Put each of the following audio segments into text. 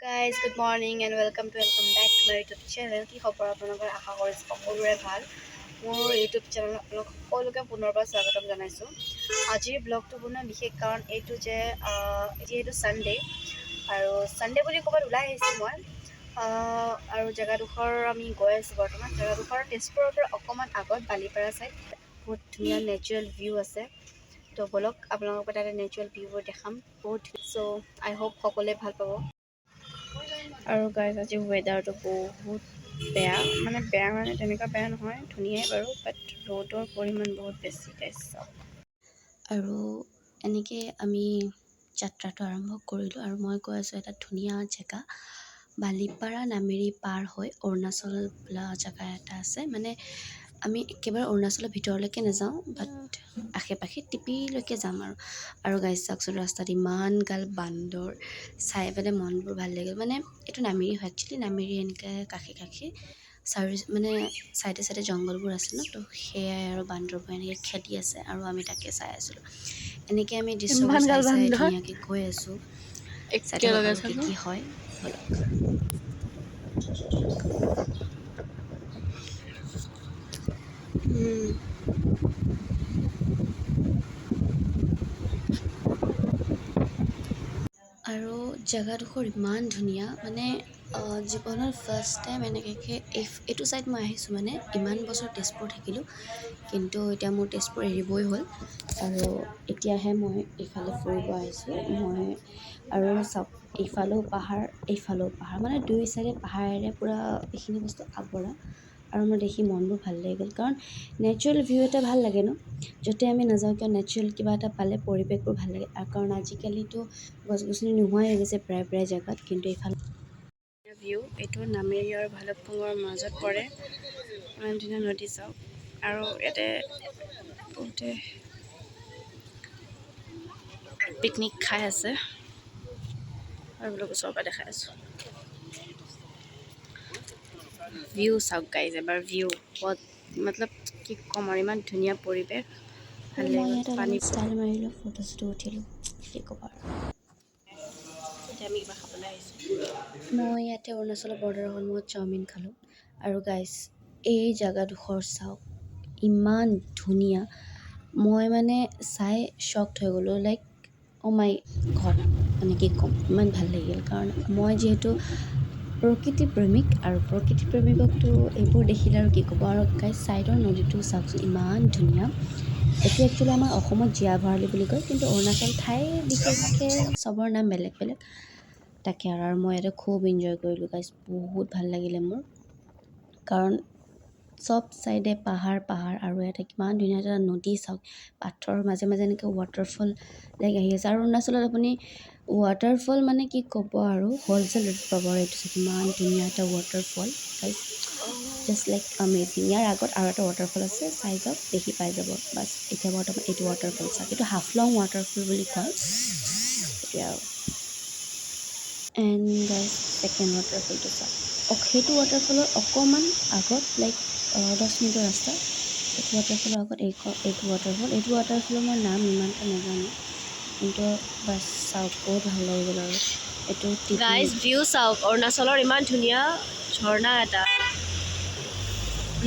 Guys, good morning and welcome back to my YouTube channel. কি খবৰ আপোনালোকৰ আশা কৰিছোঁ সকলোৰে ভাল। মোৰ YouTube channel আপোনালোক সকলোকে পুনৰবাৰ স্বাগতম জনাইছোঁ। আজিৰ ব্লগটো বনোৱা বিশেষ কাৰণ এইটো যে যিহেতু সানডে আৰু সানডে বুলি ক'বাত ওলাই আহিছোঁ মই আৰু জেগাডোখৰ আমি গৈ আছোঁ বৰ্তমান। জেগাডোখৰ তেজপুৰৰ পৰা অকণমান আগত বালিপাৰা চাইড বহুত ধুনীয়া নেচাৰেল ভিউ আছে। তো বলক আপোনালোকৰ তাতে নেচাৰেল ভিউবোৰ দেখাম বহুত। চ' আই হোপ সকলোৱে ভাল পাব। আৰু গাইজ আজি ৱেডাৰটো বহুত বেয়া মানে তেনেকুৱা বেয়া নহয়, ধুনীয়াই বাৰু, বাট ৰ'দৰ পৰিমাণ বহুত বেছি গাইজ। আৰু এনেকৈ আমি যাত্ৰাটো আৰম্ভ কৰিলোঁ আৰু মই গৈ আছোঁ এটা ধুনীয়া জেগা, বালিপাৰা নামেৰি পাৰ হৈ অৰুণাচল বোলা জেগা এটা আছে। মানে আমি একেবাৰে অৰুণাচলৰ ভিতৰলৈকে নাযাওঁ, বাট আশে পাশে টিপিলৈকে যাম আৰু গাইজ চাওকচোন, ৰাস্তাত ইমান গাল বান্দৰ চাই পেলাই মনবোৰ ভাল লাগিল। মানে এইটো নামেৰি হয় একচুৱেলি, নামেৰি এনেকৈ কাষে মানে চাইডে চাইডে জংঘলবোৰ আছে ন, তো সেয়াই আৰু বান্দৰবোৰ এনেকৈ খেলি আছে আৰু আমি তাকে চাই আছিলোঁ। এনেকৈ আমি দৃশ্যবোৰ চাই ধুনীয়াকৈ গৈ আছোঁ। কি হয় বলক। আৰু জেগাডোখৰ ইমান ধুনীয়া, মানে জীৱনত ফাৰ্ষ্ট টাইম এনেকৈ এইটো ছাইড মই আহিছোঁ। মানে ইমান বছৰ তেজপুৰ থাকিলোঁ, কিন্তু এতিয়া মোৰ তেজপুৰ এৰিবই হ'ল আৰু এতিয়াহে মই এইফালে ফুৰিব আহিছোঁ। মই আৰু চাওক, এইফালেও পাহাৰ মানে দুই চাইডে পাহাৰেৰে পূৰা এইখিনি বস্তু আৱৰা আৰু মোৰ দেখি মনবোৰ ভাল লাগি গ'ল। কাৰণ নেচাৰেল ভিউ এটা ভাল লাগে ন, য'তে আমি নাযাওঁ কিয় নেচাৰেল কিবা এটা পালে পৰিৱেশবোৰ ভাল লাগে। আৰু কাৰণ আজিকালিতো গছ গছনি নোহোৱাই হৈ গৈছে প্ৰায় জেগাত, কিন্তু এইফালে ভিউ এইটো নামেৰি আৰু ভালুকপুঙৰ মাজত পৰে। ইমান ধুনীয়া নদী চাওক, আৰু ইয়াতে বহুতে পিকনিক খাই আছে আৰু বোলো ওচৰৰ পৰা দেখাই আছোঁ। ভিউ চাওক গাইজ, এবাৰ ভিউ বহুত মতলব কি ক'ম আৰু, ইমান ধুনীয়া পৰিৱেশ, ভাল লাগিল। পানী ষ্টাইল মাৰিলোঁ, ফটো চটো উঠিলোঁ, কি ক'ব আৰু। এতিয়া আমি কিবা খাবলৈ আহিছোঁ। মই ইয়াতে অৰুণাচলৰ বৰ্ডাৰৰ সন্মুখত চাওমিন খালোঁ। আৰু গাইজ এই জেগাডোখৰ চাওক, ইমান ধুনীয়া, মই মানে চাই শ্বকড হৈ গ'লোঁ। লাইক অ' মাই গড, মানে কি ক'ম, ইমান ভাল লাগিল। কাৰণ মই যিহেতু প্ৰকৃতি প্ৰেমিক, আৰু প্ৰকৃতি প্ৰেমিককতো এইবোৰ দেখিলে আৰু কি ক'ব। আৰু গাইজ ছাইডৰ নদীটো চাওকচোন, ইমান ধুনীয়া। এইটো একচুৱেলি আমাৰ অসমত জীয়া ভৰালি বুলি কয়, কিন্তু অৰুণাচল ঠাই বিশেষকৈ চবৰ নাম বেলেগ বেলেগ তাকে। আৰু মই ইয়াতে খুব এনজয় কৰিলোঁ গাইজ, বহুত ভাল লাগিলে মোৰ। কাৰণ চব চাইডে পাহাৰ আৰু ইয়াতে কিমান ধুনীয়া এটা নদী চাওক, পাথৰৰ মাজে মাজে এনেকৈ ৱাটাৰফল লাইক আহি আছে। আৰু অৰুণাচলত আপুনি ৱাটাৰফল মানে কি ক'ব আৰু, হ'লচেল ৰেট পাব। আৰু এইটো চাওক, ইমান ধুনীয়া এটা waterfall guys, just like amazing. ইয়াৰ আগত আৰু এটা ৱাটাৰফল আছে, চাই যাওক, দেখি পাই যাব। বাছ এতিয়া বৰ্তমান এইটো ৱাটাৰফল চাওক, এইটো হাফলং ৱাটাৰফল বুলি কয় এতিয়া আৰু। এণ্ড গাইজ ছেকেণ্ড ৱাটাৰফলটো চাওক, সেইটো ৱাটাৰফলৰ অকণমান আগত লাইক 10 মিনিটৰ ৰাস্তা, এইটো ৱাটাৰফলৰ আগত এইটো ৱাটাৰফলৰ মই নাম ইমানটা নাজানো, কিন্তু বাছ চাওক, বহুত ভাল লাগি গ'ল। আৰু এইটো গাইজ ভিউ চাওক, অৰুণাচলৰ ইমান ধুনীয়া ঝৰ্ণা এটা,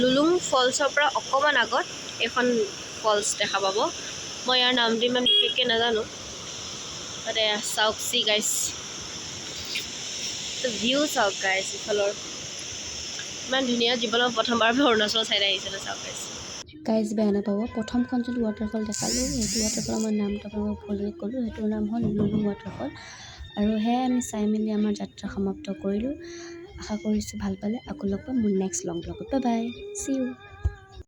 লুলুং ফলছৰ পৰা অকণমান আগত এখন ফলছ দেখা পাব। মই ইয়াৰ নামটো ইমান বিশেষকৈ নাজানো, তাতে চাওক চি গাইজ, ভিউ চাওক গাইজ, ইফালৰ ইমান ধুনীয়া। জীৱনত প্ৰথমবাৰ অৰুণাচলৰ চাইড আহিছিলোঁ, চাওক গাইজ বেয়া নাপাব। প্ৰথমখন যোনটো ৱাটাৰফল দেখালোঁ, সেইটো ৱাটাৰফলৰ মই নামটো আপোনালোকক ভুলকৈ ক'লোঁ, সেইটোৰ নাম হ'ল লুলুং ৱাটাৰফল। আৰু সেয়াই আমি চাই মেলি আমাৰ যাত্ৰা সমাপ্ত কৰিলোঁ। আশা কৰিছোঁ ভাল পালে। আকৌ লগ পাম মোৰ নেক্সট লং ব্লগত। Bye bye, see U.